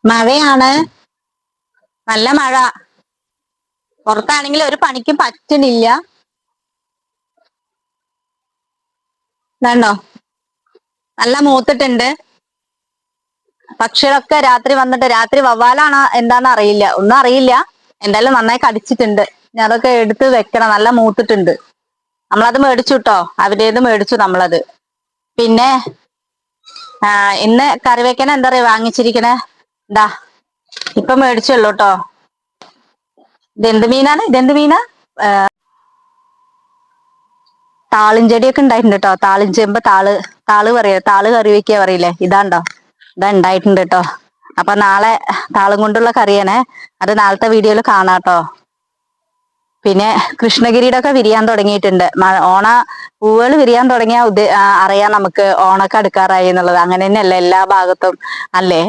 മഴയാണ്. നല്ല മഴ. പുറത്താണെങ്കിൽ ഒരു പണിക്കും പറ്റണില്ല. ഇതാണ്ടോ, നല്ല മൂത്തിട്ടുണ്ട്. പക്ഷികളൊക്കെ രാത്രി വന്നിട്ട്, രാത്രി വവ്വാലാണോ എന്താന്ന് അറിയില്ല, ഒന്നും അറിയില്ല. എന്തായാലും നന്നായി കടിച്ചിട്ടുണ്ട്. ഞാൻ അതൊക്കെ എടുത്ത് വെക്കണം. നല്ല മൂത്തിട്ടുണ്ട്. നമ്മളത് മേടിച്ചു കേട്ടോ, അവരേത് മേടിച്ചു നമ്മളത്. പിന്നെ ഇന്ന് കറി വെക്കണ എന്താ പറയാ വാങ്ങിച്ചിരിക്കണേ, ഇതാ ഇപ്പൊ മേടിച്ചുള്ളൂ കേട്ടോ. ഇതെന്ത് മീനാണ്? ഇതെന്ത് മീനാ? താളിഞ്ചെടിയൊക്കെ ഉണ്ടായിട്ടുണ്ട് കേട്ടോ. താളിഞ്ചെമ്പ്, താള് കറി വെക്കുക പറയില്ലേ, ഇതാണ്ടോ, ഇതാ ഉണ്ടായിട്ടുണ്ട് കേട്ടോ. അപ്പൊ നാളെ താളും കൊണ്ടുള്ള കറിയാണേ. അത് നാളത്തെ വീഡിയോയിൽ കാണാട്ടോ. പിന്നെ കൃഷ്ണഗിരിയുടെയൊക്കെ വിരിയാൻ തുടങ്ങിയിട്ടുണ്ട്. ഓണ പൂവുകൾ വിരിയാൻ തുടങ്ങിയാൽ അറിയാം നമുക്ക് ഓണൊക്കെ അടുക്കാറായി എന്നുള്ളത്. അങ്ങനെ തന്നെയല്ലേ എല്ലാ ഭാഗത്തും അല്ലേ?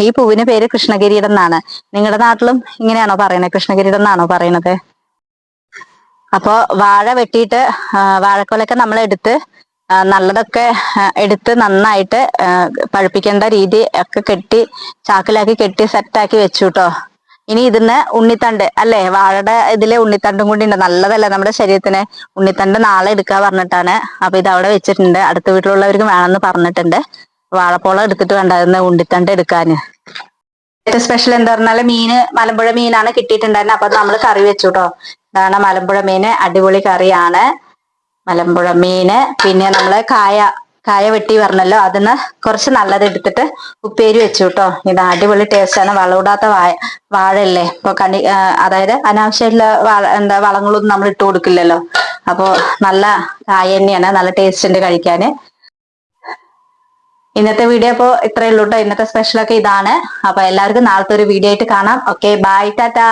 ഈ പൂവിന് പേര് കൃഷ്ണഗിരിയുടെ എന്നാണ്. നിങ്ങളുടെ നാട്ടിലും ഇങ്ങനെയാണോ പറയണത്? കൃഷ്ണഗിരിയുടെ എന്നാണോ പറയണത്? അപ്പൊ വാഴ വെട്ടിയിട്ട് വാഴക്കൊലൊക്കെ നമ്മൾ എടുത്ത് നല്ലതൊക്കെ എടുത്ത് നന്നായിട്ട് പഴുപ്പിക്കേണ്ട രീതി ഒക്കെ കെട്ടി ചാക്കിലാക്കി കെട്ടി സെറ്റാക്കി വെച്ചു കേട്ടോ. ഇനി ഇതിന്ന് ഉണ്ണിത്തണ്ട് അല്ലേ, വാഴയുടെ ഇതിലെ ഉണ്ണിത്തണ്ടും കൂടി ഉണ്ട്. നല്ലതല്ലേ നമ്മുടെ ശരീരത്തിന്. ഉണ്ണിത്തണ്ട് നാളെ എടുക്കാ പറഞ്ഞിട്ടാണ്. അപ്പൊ ഇത് അവിടെ വെച്ചിട്ടുണ്ട്. അടുത്ത വീട്ടിലുള്ളവർക്ക് വേണമെന്ന് പറഞ്ഞിട്ടുണ്ട്. വാഴപ്പോളം എടുത്തിട്ട് വേണ്ടായിരുന്നു ഉണ്ണിത്തണ്ട് എടുക്കാന്. ഏറ്റവും സ്പെഷ്യൽ എന്താ പറഞ്ഞാല് മലമ്പുഴ മീനാണ് കിട്ടിയിട്ടുണ്ടായിരുന്നത്. അപ്പൊ നമ്മൾ കറി വെച്ചു കേട്ടോ. ഇതാണ് മലമ്പുഴ മീന്, അടിപൊളി കറിയാണ് മലമ്പുഴ മീന്. പിന്നെ നമ്മള് കായ വെട്ടി പറഞ്ഞല്ലോ, അതിന്ന് കുറച്ച് നല്ലത് എടുത്തിട്ട് ഉപ്പേരി വെച്ചു കേട്ടോ. ഇത് അടിപൊളി ടേസ്റ്റ് ആണ്. വളമിടാത്ത വാഴയല്ലേ, ഇപ്പൊ അതായത് അനാവശ്യമായിട്ടുള്ള വളങ്ങളൊന്നും നമ്മൾ ഇട്ട് കൊടുക്കില്ലല്ലോ. അപ്പൊ നല്ല കായ തന്നെയാണ്, നല്ല ടേസ്റ്റ് ഉണ്ട് കഴിക്കാന്. ഇന്നത്തെ വീഡിയോ അപ്പോ ഇത്രയേ ഉള്ളൂ കേട്ടോ. ഇന്നത്തെ സ്പെഷ്യലൊക്കെ ഇതാണ്. അപ്പൊ എല്ലാവർക്കും നാളത്തെ ഒരു വീഡിയോ ആയിട്ട് കാണാം. Okay, bye, Tata.